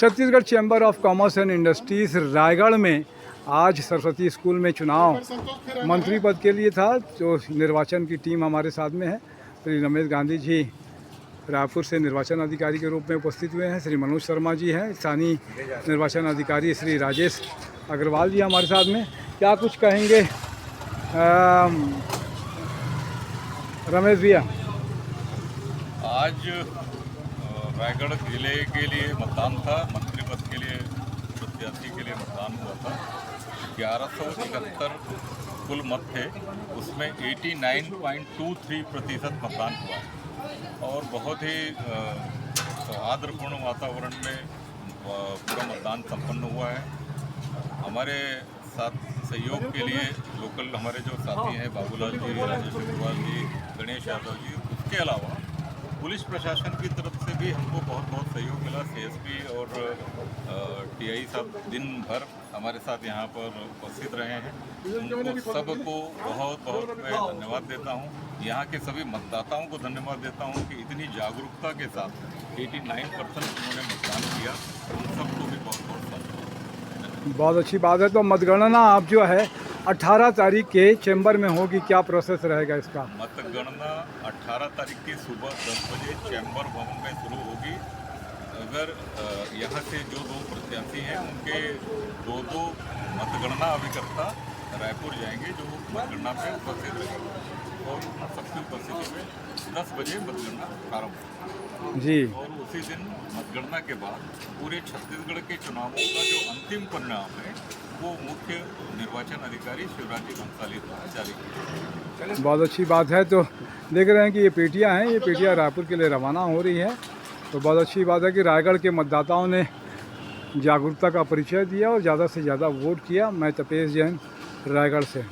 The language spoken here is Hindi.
Chhattisgarh chamber of commerce and industries Raigarh में आज सरस्वती स्कूल में चुनाव मंत्री पद के लिए था। जो निर्वाचन की टीम हमारे साथ में है, श्री रमेश गांधी जी रायपुर से निर्वाचन अधिकारी के रूप में उपस्थित हुए हैं। श्री मनोज शर्मा जी हैं, स्थानीय निर्वाचन अधिकारी श्री राजेश अग्रवाल जी हमारे साथ में। क्या कुछ कहेंगे रमेश भैया? आज रायगढ़ जिले के लिए मतदान था, मंत्री पद के लिए प्रत्याशी के लिए मतदान हुआ था। 1171 कुल मत थे, उसमें 89.23% मतदान हुआ और बहुत ही सौहार्दपूर्ण वातावरण में पूरा मतदान संपन्न हुआ है। हमारे साथ सहयोग के लिए लोकल हमारे जो साथी हैं बाबूलाल जी, राजेश अग्रवाल जी, गणेश यादव जी, उसके अलावा पुलिस प्रशासन की तरफ से भी हमको बहुत सहयोग मिला। सीएसपी और टीआई साहब दिन भर हमारे साथ यहाँ पर उपस्थित रहे हैं। उनको सबको बहुत मैं धन्यवाद देता हूँ। यहाँ के सभी मतदाताओं को धन्यवाद देता हूँ कि इतनी जागरूकता के साथ 89% उन्होंने मतदान किया। उन सबको भी बहुत धन्यवाद। बहुत अच्छी बात है। तो मतगणना आप जो है 18 तारीख के चैम्बर में होगी, क्या प्रोसेस रहेगा इसका? मतगणना 18 तारीख की सुबह 10 बजे चैम्बर भवन में शुरू होगी। अगर यहाँ से जो दो प्रत्याशी हैं उनके दो मतगणना अभिकर्ता रायपुर जाएंगे जो मतगणना में उपस्थित रहेंगे और सबकी उपस्थिति में 10 बजे मतगणना प्रारंभ होगी जी। और उसी दिन मतगणना के बाद पूरे छत्तीसगढ़ के चुनावों का जो अंतिम परिणाम है वो मुख्य निर्वाचन अधिकारी शिवराज जी भंसाली द्वारा जारी किया। बहुत अच्छी बात है। तो देख रहे हैं कि ये पेटियां हैं, ये पेटियां रायपुर के लिए रवाना हो रही है। तो बहुत अच्छी बात है कि रायगढ़ के मतदाताओं ने जागरूकता का परिचय दिया और ज़्यादा से ज़्यादा वोट किया। मैं तपेश जैन रायगढ़ से।